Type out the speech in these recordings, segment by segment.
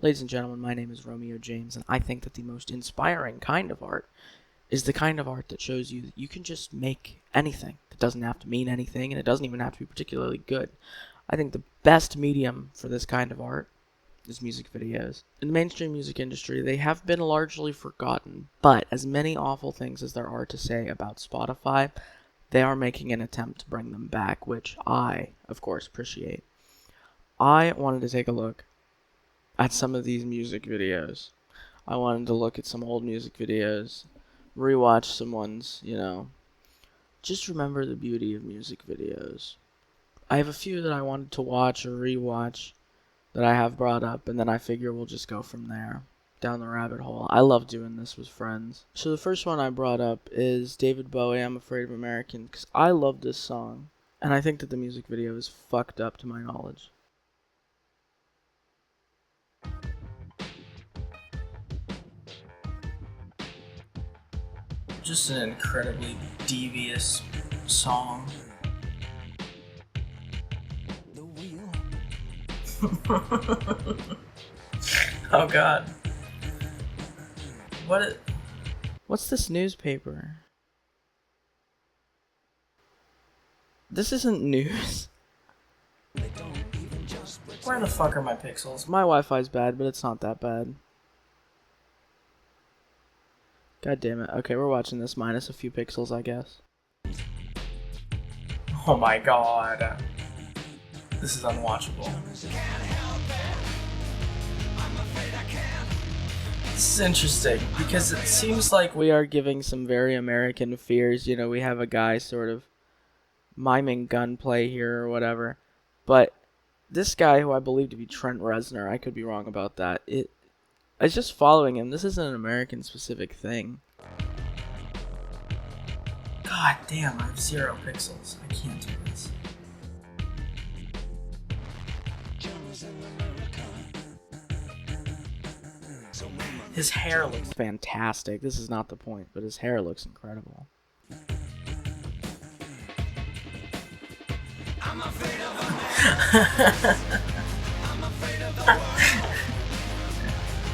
Ladies and gentlemen, my name is Romeo James, and I think that the most inspiring kind of art is the kind of art that shows you that you can just make anything. It doesn't have to mean anything, and it doesn't even have to be particularly good. I think the best medium for this kind of art is music videos. In the mainstream music industry, they have been largely forgotten, but as many awful things as there are to say about Spotify, they are making an attempt to bring them back, which I, of course, appreciate. I wanted to take a look at some of these music videos. I wanted to look at some old music videos, rewatch some ones, just remember the beauty of music videos. I have a few that I wanted to watch or rewatch that I have brought up, and then I figure we'll just go from there, down the rabbit hole. I love doing this with friends. So the first one I brought up is David Bowie, I'm Afraid of American, because I love this song, and I think that the music video is fucked up to my knowledge. Just an incredibly devious song. Oh god. What's this newspaper? This isn't news. Where the fuck are my pixels? My Wi-Fi's bad, but it's not that bad. God damn it. Okay, we're watching this minus a few pixels, I guess. Oh my god. This is unwatchable. This is interesting, because it seems like we are giving some very American fears. We have a guy sort of miming gunplay here or whatever. But this guy, who I believe to be Trent Reznor, I could be wrong about that. It's just following him. This isn't an American-specific thing. God damn, I have 0 pixels. I can't do this. His hair looks fantastic. This is not the point, but his hair looks incredible. I'm afraid of I'm afraid of the world.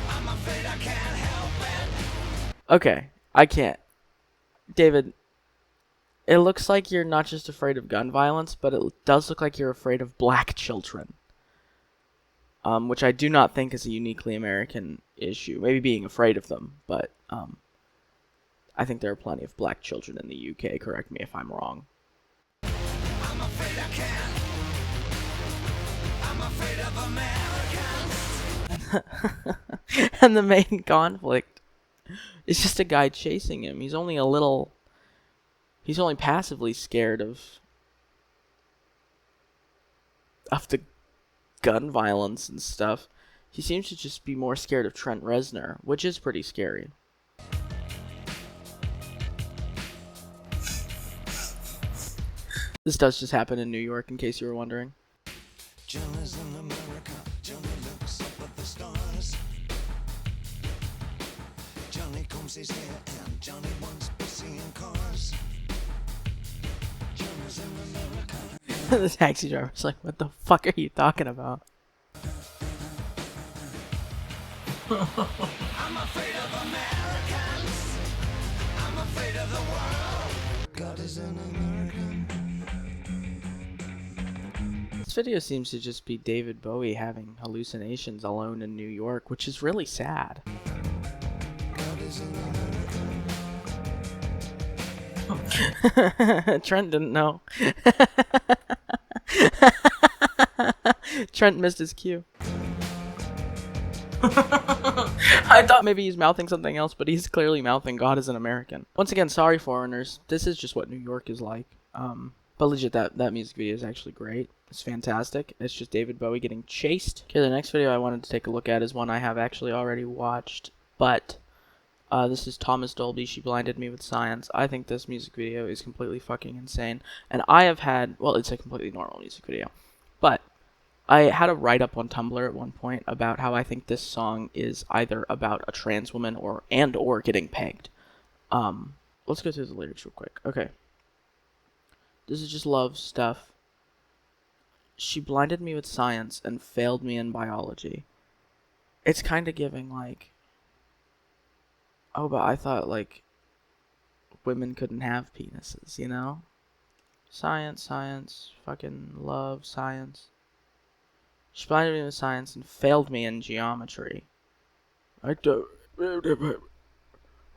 I'm afraid I can't help it. Okay, I can't. David, it looks like you're not just afraid of gun violence, but it does look like you're afraid of black children. Which I do not think is a uniquely American issue. Maybe being afraid of them, but I think there are plenty of black children in the UK. Correct me if I'm wrong. I'm afraid I can't. I'm afraid of Americans. And the main conflict is just a guy chasing him. He's only passively scared of the gun violence and stuff. He seems to just be more scared of Trent Reznor, which is pretty scary. This does just happen in New York, in case you were wondering. Johnny's in America. Johnny looks up at the stars. Johnny combs his hair and Johnny wants to be seeing cars. Johnny's in America. The taxi driver's like, what the fuck are you talking about? I'm afraid of Americans. I'm afraid of the world. God is an American. This video seems to just be David Bowie having hallucinations alone in New York, which is really sad. God is an American. Trent didn't know. Trent missed his cue. I thought maybe he's mouthing something else, but he's clearly mouthing God is an American. Once again, sorry foreigners. This is just what New York is like. But legit, that music video is actually great. It's fantastic. It's just David Bowie getting chased. Okay, the next video I wanted to take a look at is one I have actually already watched, but this is Thomas Dolby, She Blinded Me with Science. I think this music video is completely fucking insane. And I have had, well, it's a completely normal music video, but I had a write-up on Tumblr at one point about how I think this song is either about a trans woman or getting pegged. Let's go through the lyrics real quick. Okay. This is just love stuff. She blinded me with science and failed me in biology. It's kind of giving like, oh, but I thought like women couldn't have penises, you know? Science, science, fucking love science. She blinded me with science and failed me in geometry. I don't.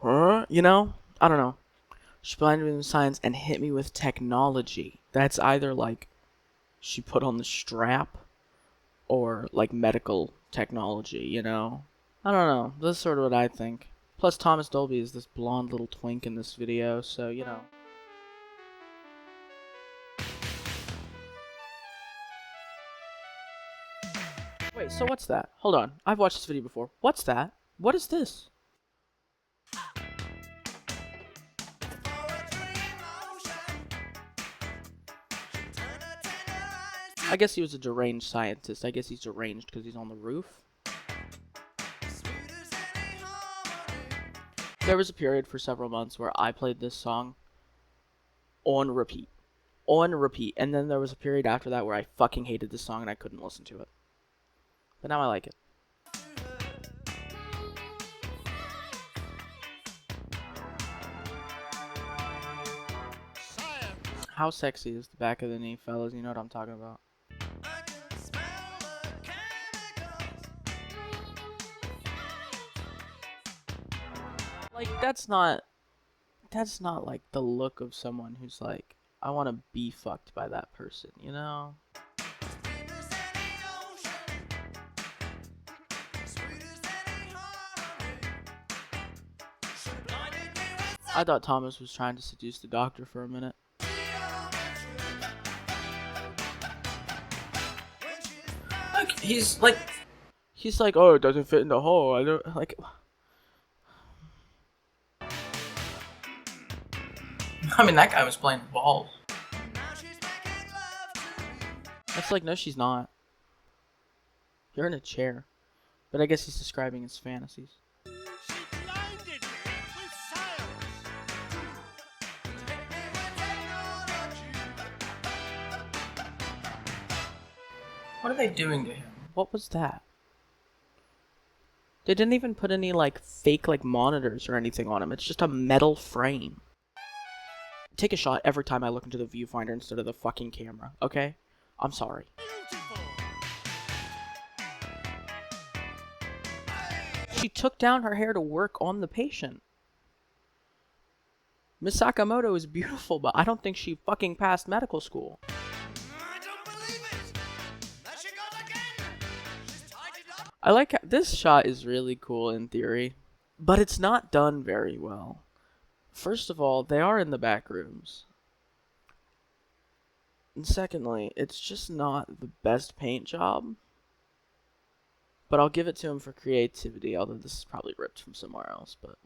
Huh? You know? I don't know. She blinded me with science and hit me with technology. That's either like she put on the strap or like medical technology, you know? I don't know. That's sort of what I think. Plus, Thomas Dolby is this blonde little twink in this video, so, you know. Wait, so what's that? Hold on. I've watched this video before. What's that? What is this? I guess he was a deranged scientist. I guess he's deranged because he's on the roof. There was a period for several months where I played this song on repeat. On repeat. And then there was a period after that where I fucking hated this song and I couldn't listen to it. But now I like it. How sexy is the back of the knee, fellas? You know what I'm talking about. Like, that's not like the look of someone who's like, I want to be fucked by that person, you know? I thought Thomas was trying to seduce the doctor for a minute. Like, he's like, oh, it doesn't fit in the hole. I don't, like... I mean, that guy was playing ball. That's like, no, she's not. You're in a chair. But I guess he's describing his fantasies. What are they doing to him? What was that? They didn't even put any, like, fake, like, monitors or anything on him. It's just a metal frame. Take a shot every time I look into the viewfinder instead of the fucking camera, okay? I'm sorry. She took down her hair to work on the patient. Miss Sakamoto is beautiful, but I don't think she fucking passed medical school. I like how this shot is really cool in theory, but it's not done very well. First of all, they are in the back rooms. And secondly, it's just not the best paint job. But I'll give it to him for creativity, although this is probably ripped from somewhere else, but...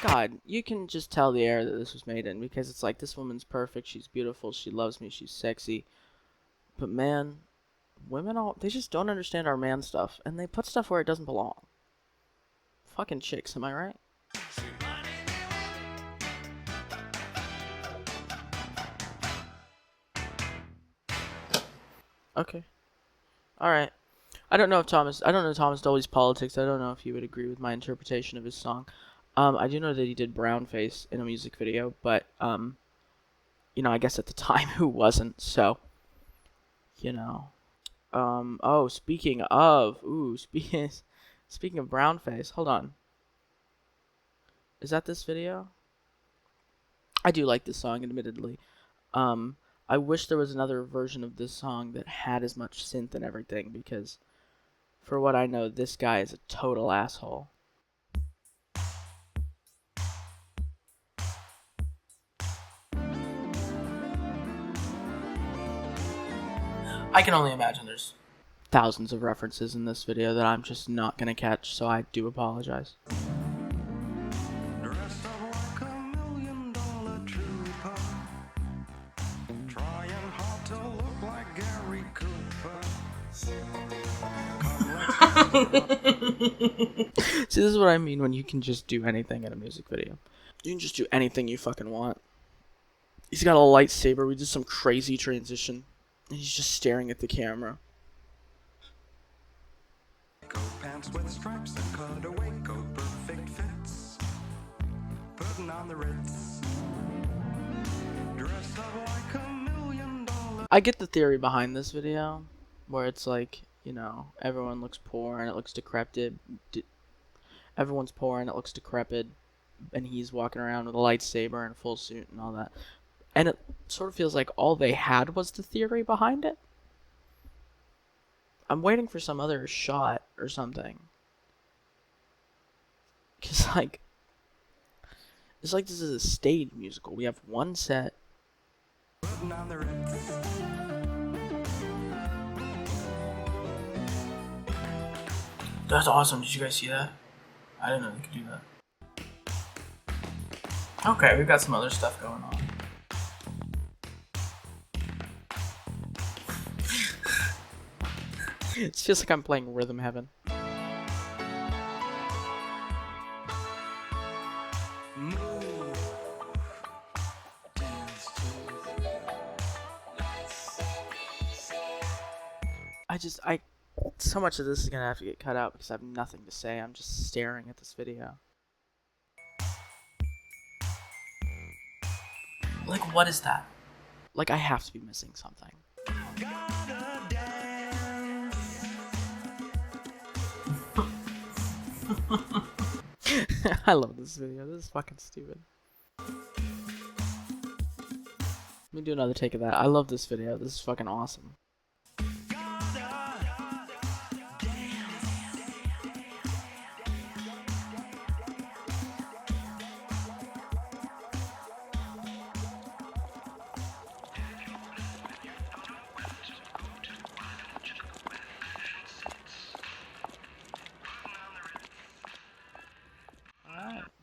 God, you can just tell the era that this was made in, because it's like, this woman's perfect, she's beautiful, she loves me, she's sexy. But man, women they just don't understand our man stuff, and they put stuff where it doesn't belong. Fucking chicks, am I right? Okay. Alright. I don't know Thomas Dolby's politics. I don't know if he would agree with my interpretation of his song. I do know that he did brownface in a music video, but, you know, I guess at the time who wasn't, so, you know. Oh, speaking of brownface, hold on. Is that this video? I do like this song, admittedly. I wish there was another version of this song that had as much synth and everything, because, for what I know, this guy is a total asshole. I can only imagine there's thousands of references in this video that I'm just not gonna catch, so I do apologize. See, this is what I mean when you can just do anything in a music video. You can just do anything you fucking want. He's got a lightsaber. We did some crazy transition. And he's just staring at the camera. Coat pants with stripes and cutaway coat, perfect fits. Putting on the Ritz. Dress up like $1,000,000. I get the theory behind this video, where it's like, you know, everyone looks poor and it looks decrepit. Everyone's poor and it looks decrepit, and he's walking around with a lightsaber and a full suit and all that. And it sort of feels like all they had was the theory behind it. I'm waiting for some other shot or something. Because, like, it's like this is a stage musical. We have one set. Putting on the Ritz. That's awesome. Did you guys see that? I didn't know they could do that. Okay, we've got some other stuff going on. It feels like I'm playing Rhythm Heaven. Move. Dance to so much of this is gonna have to get cut out because I have nothing to say. I'm just staring at this video. Like, what is that? Like, I have to be missing something. gotta dance. I love this video. This is fucking stupid. Let me do another take of that. I love this video. This is fucking awesome.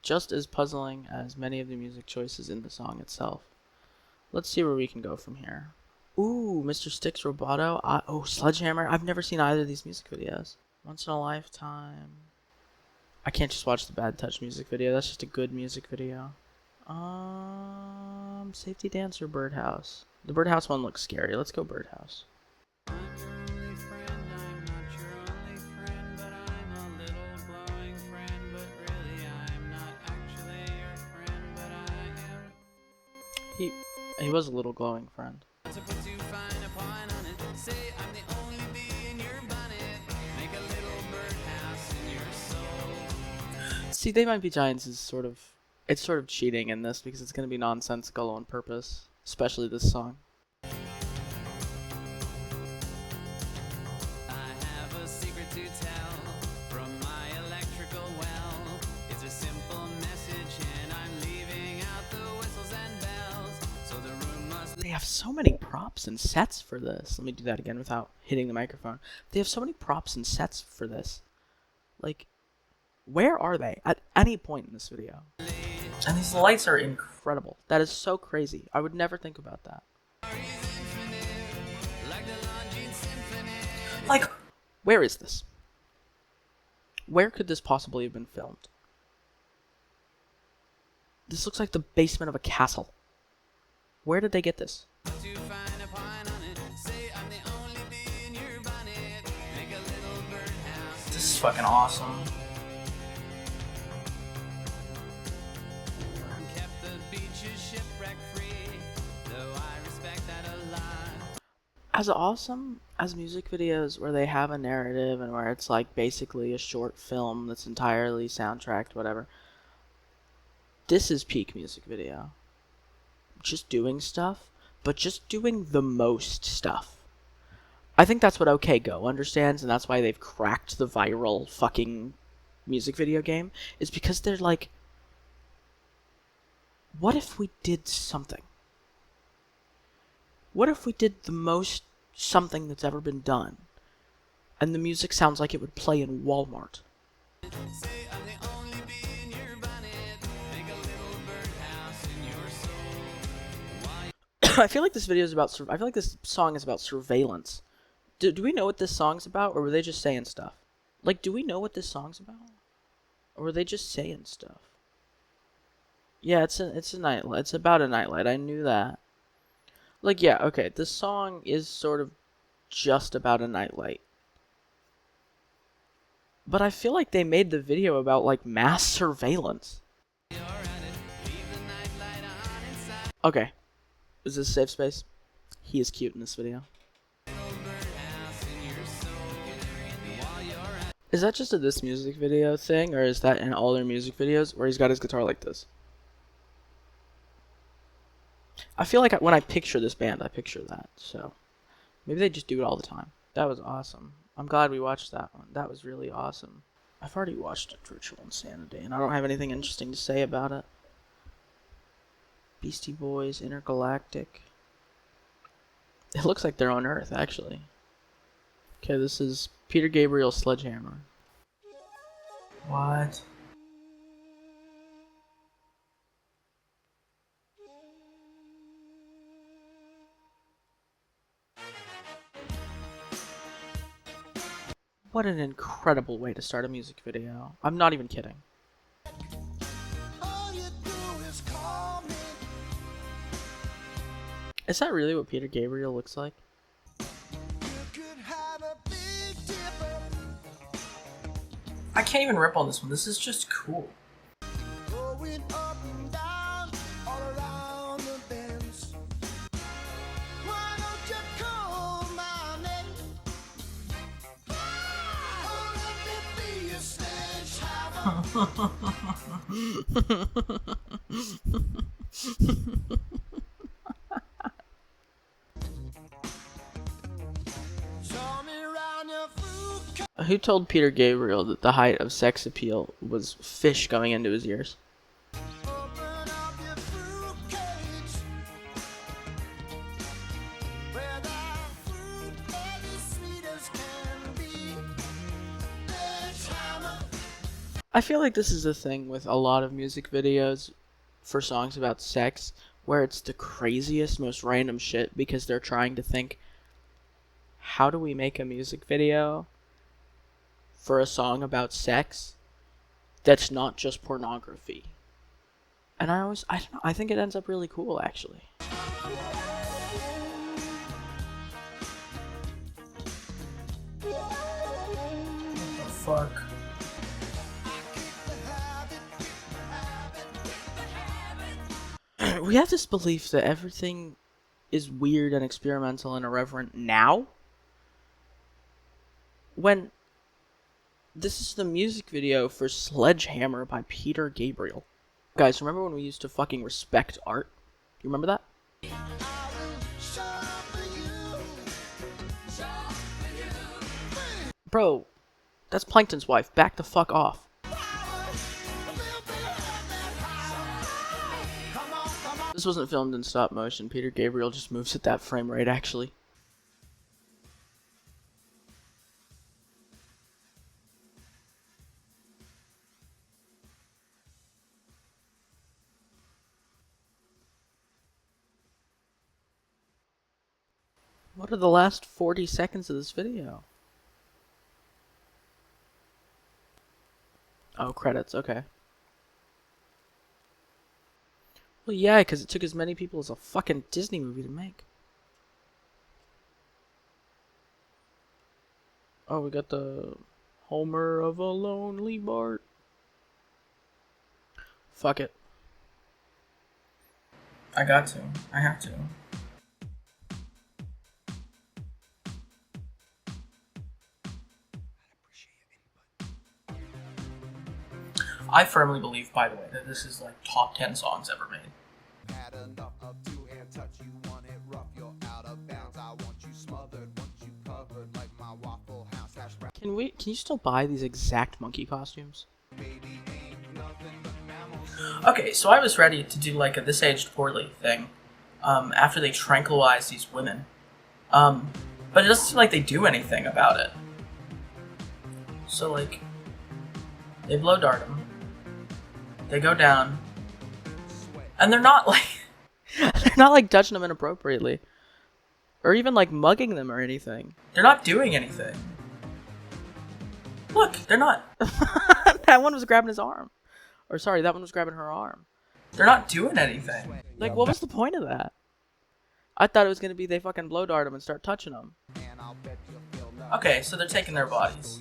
Just as puzzling as many of the music choices in the song itself. Let's see where we can go from here. Ooh, Mr. Sticks Roboto. Oh, Sledgehammer. I've never seen either of these music videos. Once in a Lifetime. I can't just watch the Bad Touch music video. That's just a good music video. Safety Dance or Birdhouse? The Birdhouse one looks scary. Let's go Birdhouse. He was a little glowing friend. See, They Might Be Giants is sort of cheating in this because it's going to be nonsensical on purpose, especially this song. They have so many props and sets for this. Let me do that again without hitting the microphone. They have so many props and sets for this. Like, where are they at any point in this video? And these lights are incredible. That is so crazy. I would never think about that. Like, where is this? Where could this possibly have been filmed? This looks like the basement of a castle. Where did they get this? This is fucking awesome. As awesome as music videos where they have a narrative and where it's like basically a short film that's entirely soundtracked, whatever. This is peak music video. Just doing stuff, but just doing the most stuff. I think that's what OK Go understands, and that's why they've cracked the viral fucking music video game, is because they're like, what if we did something? What if we did the most something that's ever been done, and the music sounds like it would play in Walmart? I feel like this video is about. I feel like this song is about surveillance. Do we know what this song's about, or were they just saying stuff? Like, do we know what this song's about? Or are they just saying stuff? Yeah, it's a nightlight. It's about a nightlight. I knew that. Like, yeah, okay. This song is sort of just about a nightlight. But I feel like they made the video about, like, mass surveillance. Okay. Is this a safe space? He is cute in this video. Is that just a this music video thing, or is that in all their music videos where he's got his guitar like this? I feel like when I picture this band, I picture that, so maybe they just do it all the time. That was awesome. I'm glad we watched that one. That was really awesome. I've already watched Virtual Insanity, and I don't have anything interesting to say about it. Beastie Boys, Intergalactic. It looks like they're on Earth, actually. Okay, this is Peter Gabriel, Sledgehammer. What? What an incredible way to start a music video. I'm not even kidding. Is that really what Peter Gabriel looks like? I can't even rip on this one. This is just cool. Who told Peter Gabriel that the height of sex appeal was fish going into his ears? I feel like this is a thing with a lot of music videos for songs about sex, where it's the craziest, most random shit because they're trying to think, how do we make a music video for a song about sex that's not just pornography? And I don't know, I think it ends up really cool, actually. What the fuck? We have this belief that everything is weird and experimental and irreverent now, when this is the music video for Sledgehammer by Peter Gabriel. Guys, remember when we used to fucking respect art? You remember that? Bro, that's Plankton's wife. Back the fuck off. This wasn't filmed in stop motion. Peter Gabriel just moves at that frame rate, actually. What are the last 40 seconds of this video? Oh, credits, okay. Well, yeah, because it took as many people as a fucking Disney movie to make. Oh, we got the Homer of a Lonely Bart. Fuck it. I got to. I have to. I firmly believe, by the way, that this is like top 10 songs ever made. Had enough of two-hand touch, you want it rough, you're out of bounds. I want you smothered, want you covered like my Waffle House hash brown. Can you still buy these exact monkey costumes? Okay, so I was ready to do like a This Aged Poorly thing after they tranquilize these women. But it doesn't seem like they do anything about it. So like, they blow dart him. They go down, and they're not like touching them inappropriately, or even like mugging them or anything. They're not doing anything. Look, they're not. That one was grabbing his arm. Or sorry, that one was grabbing her arm. They're not doing anything. Like, what was the point of that? I thought it was gonna be they fucking blow dart him and start touching him. Okay, so they're taking their bodies.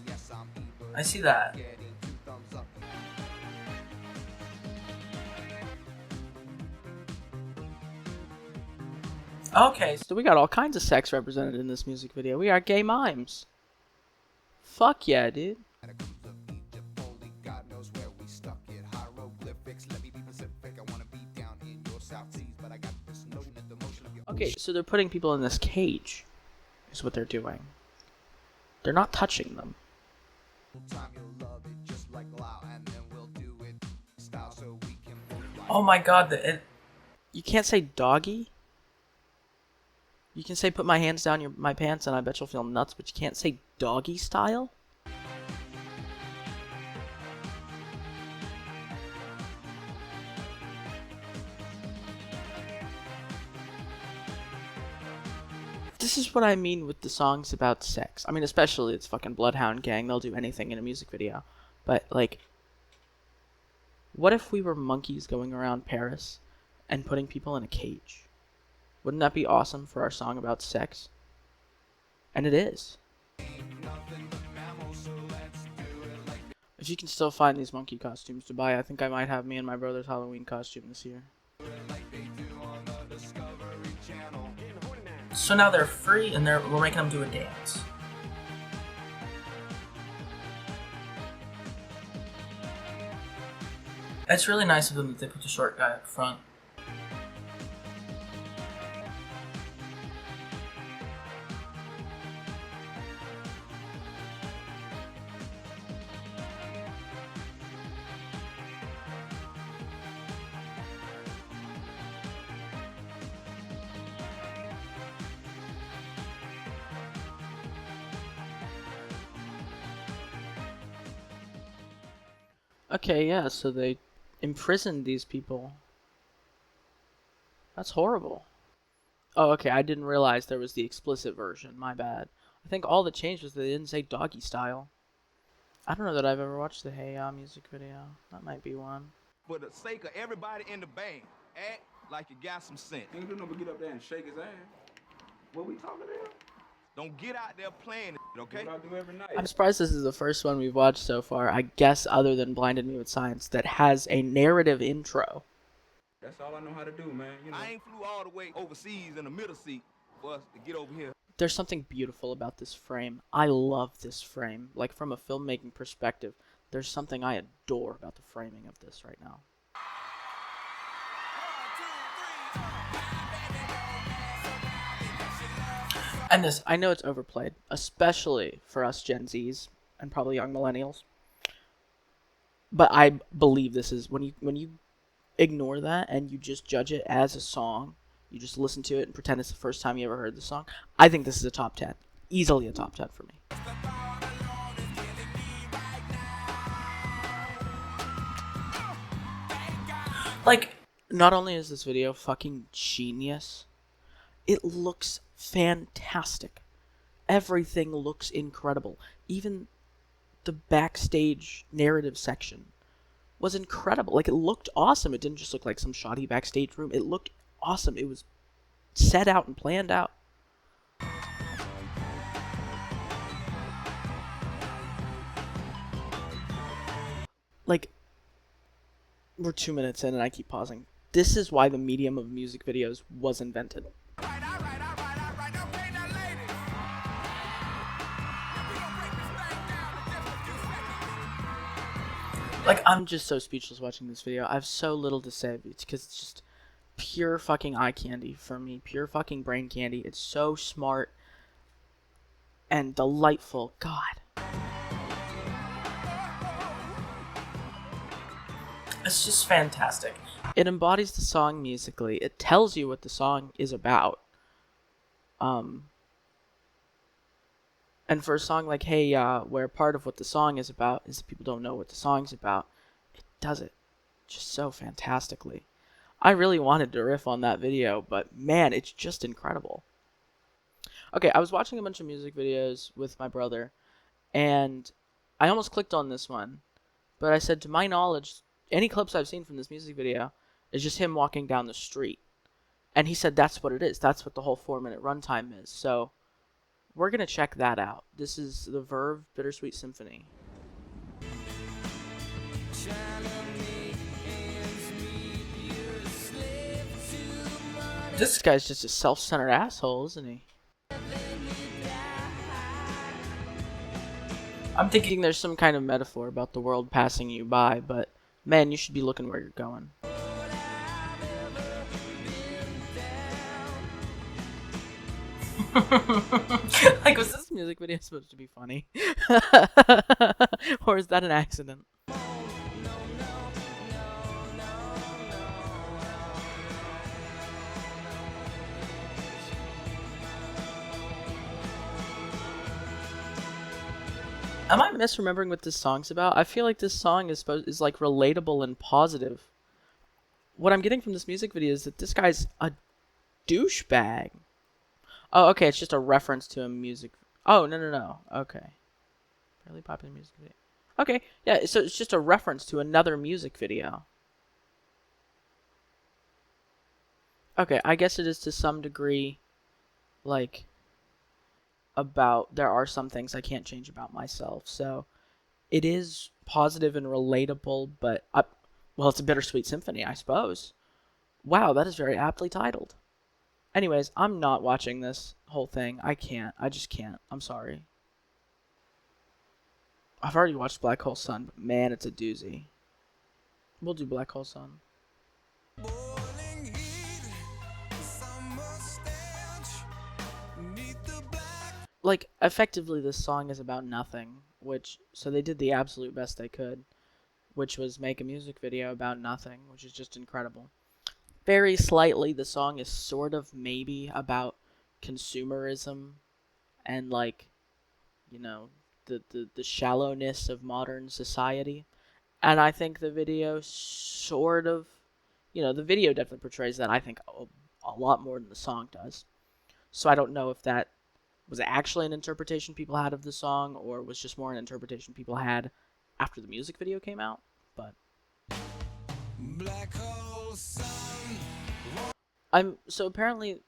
I see that. Okay, so we got all kinds of sex represented in this music video. We got gay mimes. Fuck yeah, dude. Okay, so they're putting people in this cage, is what they're doing. They're not touching them. Oh my god, you can't say doggy? You can say put my hands down my pants and I bet you'll feel nuts, but you can't say doggy style? This is what I mean with the songs about sex. I mean, especially it's fucking Bloodhound Gang. They'll do anything in a music video. But, like, what if we were monkeys going around Paris and putting people in a cage? Wouldn't that be awesome for our song about sex? And it is. If you can still find these monkey costumes to buy, I think I might have me and my brother's Halloween costume this year. So now they're free and we're making them do a dance. It's really nice of them that they put the short guy up front. Okay, yeah, so they imprisoned these people. That's horrible. Oh, okay, I didn't realize there was the explicit version. My bad. I think all that changed was they didn't say doggy style. I don't know that I've ever watched the Hey Ya music video. That might be one. For the sake of everybody in the band, act like you got some sense. Ain't do no but get up there and shake his ass. What we talking about? Don't get out there playing it, okay? What I do every night. I'm surprised this is the first one we've watched so far, I guess other than Blinded Me with Science, that has a narrative intro. That's all I know how to do, man. You know. I ain't flew all the way overseas in the middle seat for us to get over here. There's something beautiful about this frame. I love this frame. Like, from a filmmaking perspective, there's something I adore about the framing of this right now. And this, I know it's overplayed, especially for us Gen Zs and probably young millennials. But I believe this is, when you ignore that and you just judge it as a song, you just listen to it and pretend it's the first time you ever heard the song, I think this is a top 10. Easily a top 10 for me. Like, not only is this video fucking genius, it looks fantastic. Everything looks incredible. Even the backstage narrative section was incredible. Like, it looked awesome. It didn't just look like some shoddy backstage room. It looked awesome. It was set out and planned out. Like, we're 2 minutes in and I keep pausing. This is why the medium of music videos was invented. Like, I'm just so speechless watching this video. I have so little to say because it's just pure fucking eye candy for me. Pure fucking brain candy. It's so smart and delightful. God. It's just fantastic. It embodies the song musically. It tells you what the song is about. And for a song like Hey Ya, where part of what the song is about is that people don't know what the song's about, it does it just so fantastically. I really wanted to riff on that video, but man, it's just incredible. Okay, I was watching a bunch of music videos with my brother, and I almost clicked on this one, but I said, to my knowledge, any clips I've seen from this music video is just him walking down the street. And he said that's what it is. That's what the whole 4-minute runtime is. So we're going to check that out. This is the Verve Bittersweet Symphony. This guy's just a self-centered asshole, isn't he? I'm thinking there's some kind of metaphor about the world passing you by, but man, you should be looking where you're going. Like, was this music video supposed to be funny? Or is that an accident? Am I misremembering what this song's about? I feel like this song is like relatable and positive. What I'm getting from this music video is that this guy's a douchebag. Oh, okay, it's just a reference to a music. Oh, no. Okay. Fairly popular music video. Okay, yeah, so it's just a reference to another music video. Okay, I guess it is to some degree, like, about there are some things I can't change about myself. So it is positive and relatable, but well, it's a bittersweet symphony, I suppose. Wow, that is very aptly titled. Anyways, I'm not watching this whole thing. I can't. I just can't. I'm sorry. I've already watched Black Hole Sun, but man, it's a doozy. We'll do Black Hole Sun. Like, effectively, this song is about nothing, so they did the absolute best they could, which was make a music video about nothing, which is just incredible. Very slightly, the song is sort of maybe about consumerism and, like, you know, the shallowness of modern society. And I think the video sort of, the video definitely portrays that, I think, a lot more than the song does. So I don't know if that was actually an interpretation people had of the song, or was just more an interpretation people had after the music video came out. But Black Hole Sun. So apparently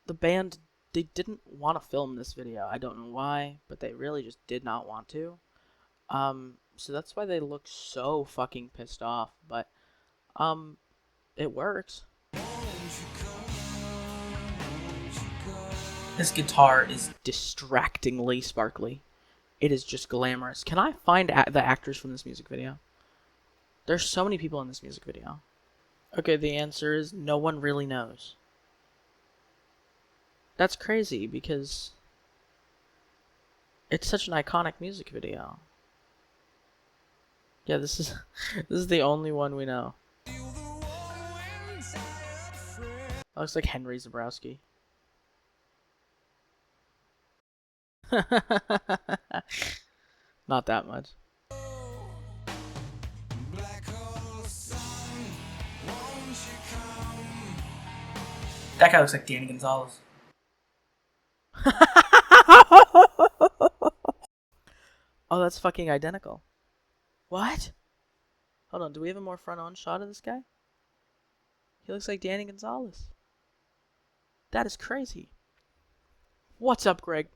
the band, they didn't want to film this video. I don't know why, but they really just did not want to. So that's why they look so fucking pissed off. But it works. This guitar is distractingly sparkly. It is just glamorous. Can I find the actors from this music video? There's so many people in this music video. Okay, the answer is no one really knows. That's crazy because it's such an iconic music video. Yeah, this is the only one we know. Looks like Henry Zebrowski. Not that much. That guy looks like Danny Gonzalez. Oh, that's fucking identical. What? Hold on, do we have a more front-on shot of this guy? He looks like Danny Gonzalez. That is crazy. What's up, Greg?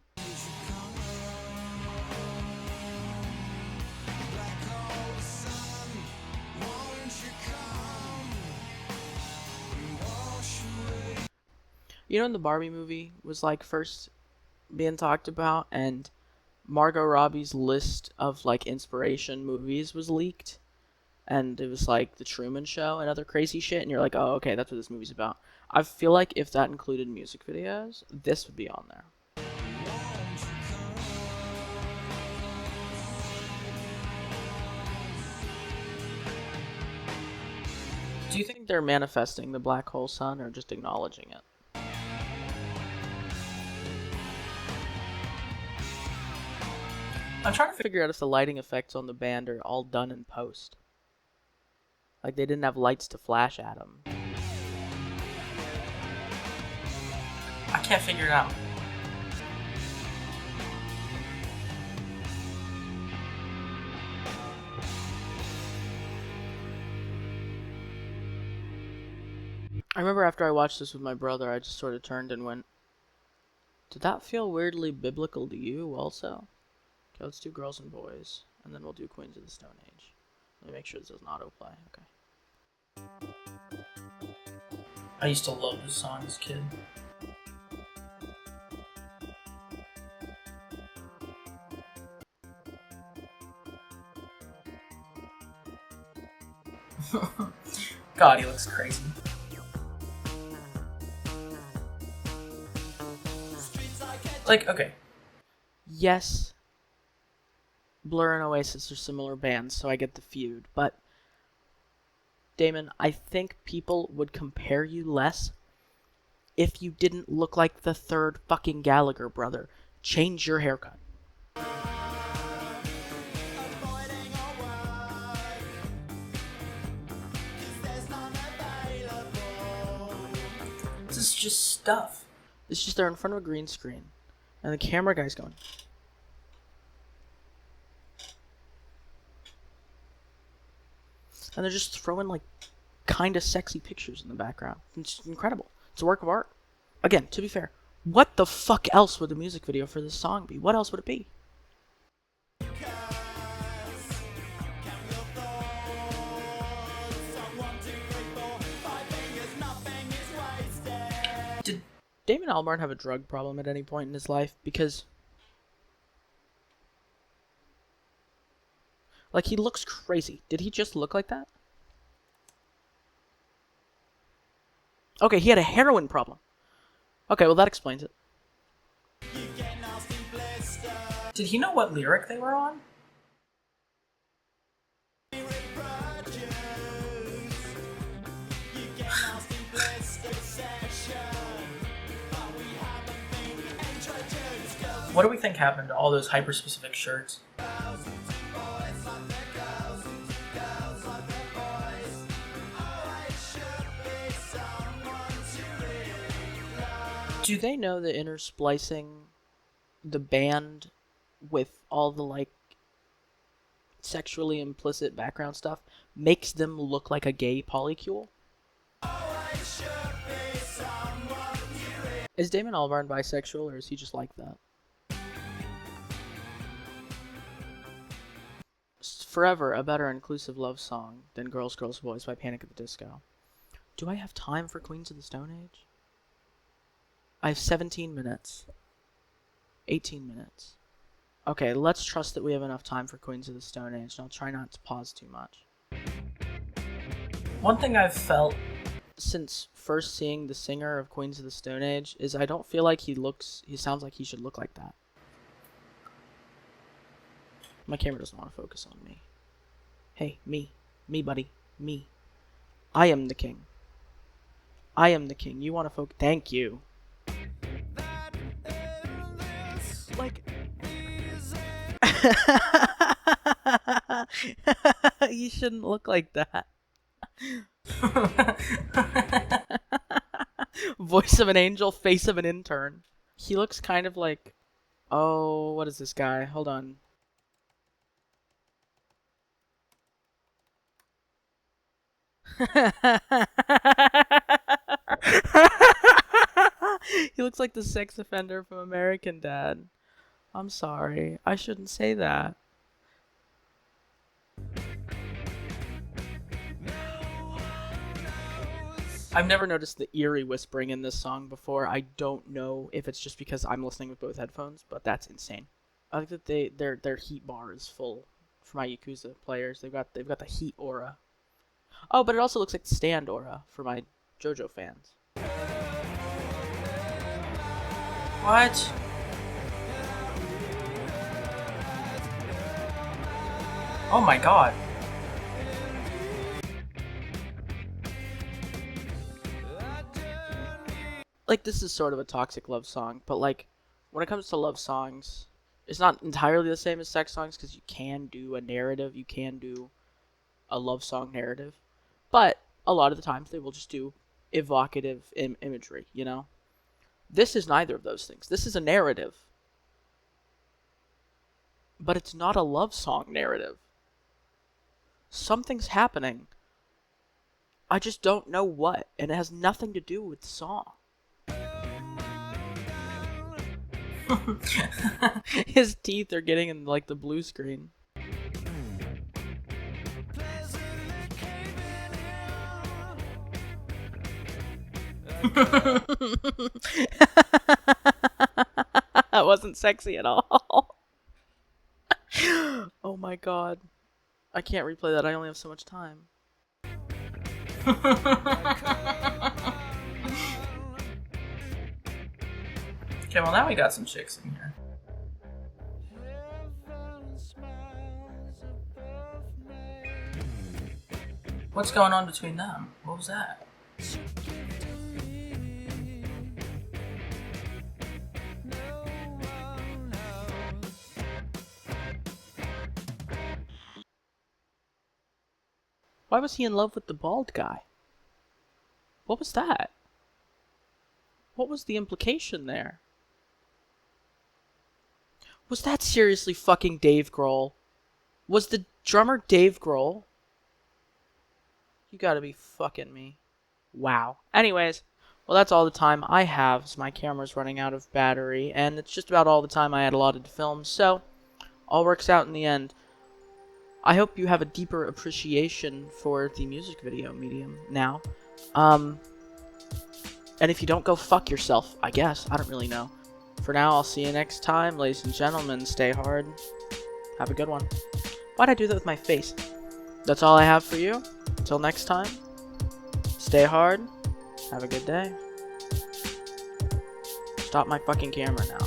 You know when the Barbie movie was like first being talked about and Margot Robbie's list of like inspiration movies was leaked and it was like The Truman Show and other crazy shit and you're like, oh, okay, that's what this movie's about. I feel like if that included music videos, this would be on there. Do you think they're manifesting the Black Hole Sun or just acknowledging it? I'm trying to figure out if the lighting effects on the band are all done in post. Like they didn't have lights to flash at them. I can't figure it out. I remember after I watched this with my brother, I just sort of turned and went, did that feel weirdly biblical to you also? Okay, let's do Girls and Boys, and then we'll do Queens of the Stone Age. Let me make sure this doesn't autoplay. Okay. I used to love this song as a kid. God, he looks crazy. Like, okay. Yes, Blur and Oasis are similar bands, so I get the feud, but Damon, I think people would compare you less if you didn't look like the third fucking Gallagher brother. Change your haircut. This is just stuff. It's just they're in front of a green screen, and the camera guy's going. And they're just throwing, like, kind of sexy pictures in the background. It's incredible. It's a work of art. Again, to be fair, what the fuck else would the music video for this song be? What else would it be? Did Damon Albarn have a drug problem at any point in his life? Because, like, he looks crazy. Did he just look like that? Okay, he had a heroin problem. Okay, well, that explains it. Did he know what lyric they were on? What do we think happened to all those hyper-specific shirts? Do they know that intersplicing the band with all the, like, sexually implicit background stuff makes them look like a gay polycule? Is Damon Albarn bisexual, or is he just like that? Forever a better inclusive love song than Girls, Girls, Boys by Panic at the Disco. Do I have time for Queens of the Stone Age? I have 17 minutes. 18 minutes. Okay, let's trust that we have enough time for Queens of the Stone Age, and I'll try not to pause too much. One thing I've felt since first seeing the singer of Queens of the Stone Age is I don't feel like he sounds like he should look like that. My camera doesn't want to focus on me. Hey, me. Me, buddy. Me. I am the king. I am the king. You want to focus? Thank you. Like, you shouldn't look like that. Voice of an angel, face of an intern. He looks kind of like, oh, what is this guy? Hold on. He looks like the sex offender from American Dad. I'm sorry. I shouldn't say that. I've never noticed the eerie whispering in this song before. I don't know if it's just because I'm listening with both headphones, but that's insane. I think that their heat bar is full for my Yakuza players. They've got the heat aura. Oh, but it also looks like the stand aura for my JoJo fans. What? Oh my god. Like, this is sort of a toxic love song, but, like, when it comes to love songs, it's not entirely the same as sex songs, because you can do a narrative, you can do a love song narrative, but a lot of the times they will just do evocative imagery, you know? This is neither of those things. This is a narrative, but it's not a love song narrative. Something's happening. I just don't know what, and it has nothing to do with the song. His teeth are getting in like the blue screen. That wasn't sexy at all. Oh my god. I can't replay that, I only have so much time. Okay, well now we got some chicks in here. What's going on between them? What was that? Why was he in love with the bald guy? What was that? What was the implication there? Was that seriously fucking Dave Grohl? Was the drummer Dave Grohl? You gotta be fucking me. Wow. Anyways, well that's all the time I have, so my camera's running out of battery, and it's just about all the time I had allotted to film, so all works out in the end. I hope you have a deeper appreciation for the music video medium now. And if you don't, go fuck yourself, I guess. I don't really know. For now, I'll see you next time, ladies and gentlemen. Stay hard. Have a good one. Why'd I do that with my face? That's all I have for you. Until next time, stay hard. Have a good day. Stop my fucking camera now.